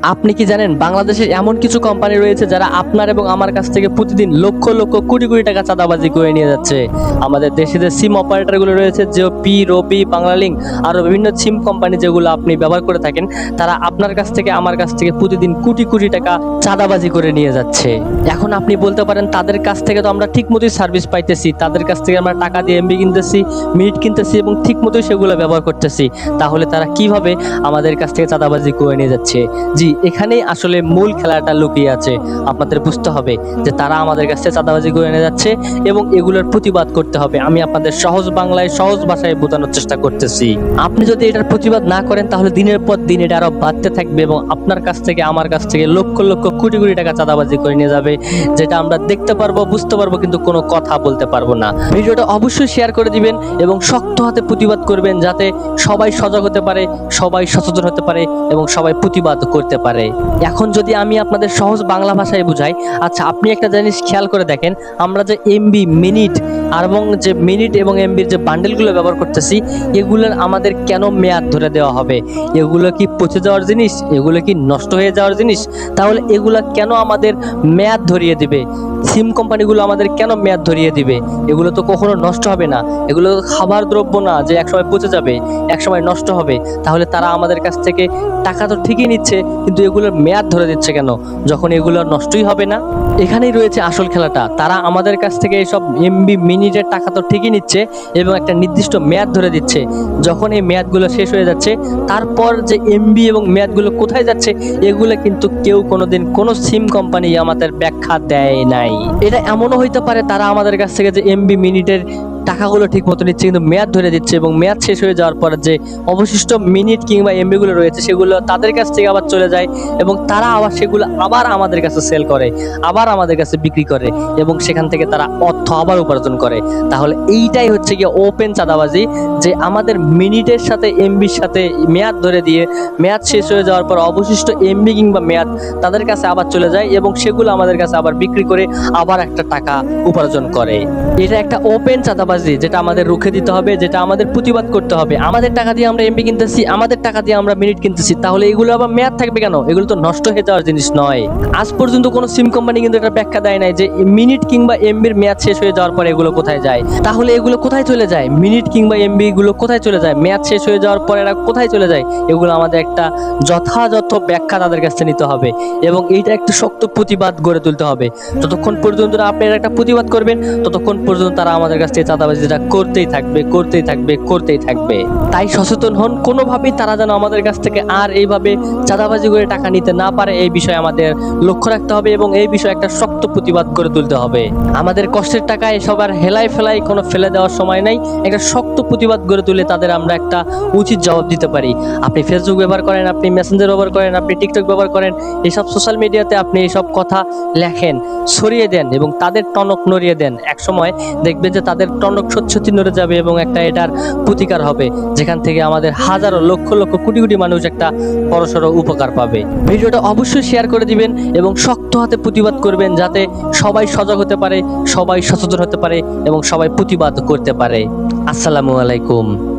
আপনি কি জানেন বাংলাদেশের এমন কিছু কোম্পানি রয়েছে যারা আপনার এবং আমার কাছ থেকে প্রতিদিন লক্ষ লক্ষ কোটি কোটি টাকা চাঁদাবাজি করে নিয়ে যাচ্ছে। আমাদের দেশে যে সিম অপারেটরগুলো রয়েছে, জিও পি, রবি, বাংলালিংক, আরও বিভিন্ন সিম কোম্পানি যেগুলো আপনি ব্যবহার করে থাকেন, তারা আপনার কাছ থেকে আমার কাছ থেকে প্রতিদিন কোটি কোটি টাকা চাঁদাবাজি করে নিয়ে যাচ্ছে। এখন আপনি বলতে পারেন তাদের কাছ থেকে তো আমরা ঠিক মতোই সার্ভিস পাইতেছি, তাদের কাছ থেকে আমরা টাকা দিয়ে এমবি কিনতেছি, মিনিট কিনতেছি এবং ঠিক মতোই সেগুলো ব্যবহার করতেছি, তাহলে তারা কিভাবে আমাদের কাছ থেকে চাঁদাবাজি করে নিয়ে যাচ্ছে? জি, এখানেই আসলে মূল খেলাটা লুকিয়ে আছে। আপনাদের বুঝতে হবে যে তারা আমাদের কাছে চাঁদাবাজি করে নিয়ে যাচ্ছে এবং এগুলোর প্রতিবাদ করতে হবে। আমি আপনাদের সহজ বাংলায় সহজ ভাষায় বোঝানোর চেষ্টা করতেছি। আপনি যদি এটার প্রতিবাদ না করেন তাহলে দিনের পর দিন এটা আরো বাড়তে থাকবে এবং আপনার কাছ থেকে আমার কাছ থেকে লক্ষ লক্ষ কোটি কোটি টাকা চাঁদাবাজি করে নিয়ে যাবে, যেটা আমরা দেখতে পারবো, বুঝতে পারবো, কিন্তু কোনো কথা বলতে পারবো না। ভিডিওটা অবশ্যই শেয়ার করে দিবেন এবং শক্ত হাতে প্রতিবাদ করবেন, যাতে সবাই সজাগ হতে পারে, সবাই সচেতন হতে পারে এবং সবাই প্রতিবাদ করতে পারে। এখন যদি আমি আপনাদের সহজ বাংলা ভাষায় বুঝাই, আচ্ছা আপনি একটা জিনিস খেয়াল করে দেখেন, আমরা যে এমবি, মিনিট এবং যে মিনিট এবং এমবির যে বান্ডেলগুলো ব্যবহার করতেছি, এগুলোর আমাদের কেন মেয়াদ ধরে দেওয়া হবে? এগুলো কি পচে যাওয়ার জিনিস? এগুলো কি নষ্ট হয়ে যাওয়ার জিনিস? তাহলে এগুলো কেন আমাদের মেয়াদ ধরিয়ে দিবে? সিম কোম্পানিগুলো আমাদের কেন মেয়াদ ধরিয়ে দিবে? এগুলো তো কখনো নষ্ট হবে না, এগুলো খাবার দ্রব্য না যে একসময় পচে যাবে, একসময় নষ্ট হবে। তাহলে তারা আমাদের কাছ থেকে টাকা তো ঠিকই নিচ্ছে, কিন্তু এগুলোর মেয়াদ ধরে দিচ্ছে কেন, যখন এগুলো নষ্টই হবে না? এখানেই রয়েছে আসল খেলাটা। তারা আমাদের কাছ থেকে এইসব এমবি, মিনিটের টাকা তো ঠিকই নিচ্ছে এবং একটা নির্দিষ্ট মেয়াদ ধরে দিচ্ছে। যখন এই মেয়াদগুলো শেষ হয়ে যাচ্ছে, তারপর যে এমবি এবং মেয়াদগুলো কোথায় যাচ্ছে, এগুলো কিন্তু কেউ কোনোদিন কোনো সিম কোম্পানি আমাদের ব্যাখ্যা দেয় নাই। এটা এমনও হইতে পারে তারা আমাদের কাছ থেকে যে এমবি, মিনিটের টাকাগুলো ঠিক মতো নিচ্ছে কিন্তু মেয়াদ ধরে দিচ্ছে, এবং মেয়াদ শেষ হয়ে যাওয়ার পর যে অবশিষ্ট মিনিট কিংবা এমবিগুলো রয়েছে সেগুলো তাদের কাছ থেকে আবার চলে যায় এবং তারা আবার সেগুলো আবার আমাদের কাছে সেল করে, আবার আমাদের কাছে বিক্রি করে এবং সেখান থেকে তারা অর্থ আবার উপার্জন করে। তাহলে এইটাই হচ্ছে গিয়ে ওপেন চাঁদাবাজি, যে আমাদের মিনিটের সাথে এমবির সাথে মেয়াদ ধরে দিয়ে মেয়াদ শেষ হয়ে যাওয়ার পর অবশিষ্ট এমবি কিংবা মেয়াদ তাদের কাছে আবার চলে যায় এবং সেগুলো আমাদের কাছে আবার বিক্রি করে আবার একটা টাকা উপার্জন করে। এটা একটা ওপেন চাঁদাবাজি, যেটা আমাদের রুখে দিতে হবে, যেটা আমাদের প্রতিবাদ করতে হবে। আমাদের টাকা দিয়ে আমরা এমবি কিনতেছি, আমাদের টাকা দিয়ে আমরা মিনিট কিনতেছি, তাহলে এগুলো আবার মেয়াদ থাকবে কেন? এগুলো তো নষ্ট হয়ে যাওয়ার জিনিস নয়। আজ পর্যন্ত কোনো সিম কোম্পানি কিন্তু এটা ব্যাখ্যা দেয় নাই যে মিনিট কিংবা এমবির মেয়াদ শেষ হয়ে যাওয়ার পর এগুলো কোথায় যায়। তাহলে এগুলো কোথায় চলে যায়? মিনিট কিংবা এমবি গুলো কোথায় চলে যায়? মেয়াদ শেষ হয়ে যাওয়ার পর এরা কোথায় চলে যায়? এগুলো আমাদের একটা যথাযথ ব্যাখ্যা তাদের কাছে নিতে হবে এবং এইটা একটু শক্ত প্রতিবাদ গড়ে তুলতে হবে। যতক্ষণ পর্যন্ত না আপনারা একটা প্রতিবাদ করবেন, ততক্ষণ পর্যন্ত তারা আমাদের কাছ থেকে চাঁদাবাজিটা করতেই থাকবে, করতেই থাকবে, করতেই থাকবে। তাই সচেতন হন, কোনোভাবেই তারা যেন আমাদের কাছ থেকে আর এইভাবে চাঁদাবাজি করে টাকা নিতে না পারে, এই বিষয়ে আমাদের লক্ষ্য রাখতে হবে এবং এই বিষয়ে একটা শক্ত প্রতিবাদ করে তুলতে হবে। আমাদের কষ্টের টাকায় সবার হেলায় ফেলায় কোনো ফেলে দেওয়ার সময় নাই। একটা শক্ত প্রতিবাদ গড়ে তুলে তাদের আমরা একটা উচিত জবাব দিতে পারি। আপনি ফেসবুক ব্যবহার করেন, আপনি মেসেঞ্জার ব্যবহার করেন, আপনি টিকটক ব্যবহার করেন, এইসব সোশ্যাল মিডিয়াতে আপনি এইসব কথা লেখেন, ছড়িয়ে দেন এবং তাদের টনক নড়িয়ে দেন। এক সময় দেখবেন যে তাদের টনক সত্যি নড়ে যাবে এবং একটা এটার প্রতিকার হবে, যেখান থেকে আমাদের হাজারো লক্ষ লক্ষ কোটি কোটি মানুষ একটা বড়সড় উপকার পাবে। ভিডিওটা অবশ্যই শেয়ার করে দিবেন এবং শক্ত হাতে প্রতিবাদ করবেন, যাতে সবাই সজাগ হতে পারে, সবাই সচেতন হতে পারে এবং সবাই প্রতিবাদ করতে পারে। আসসালামু আলাইকুম।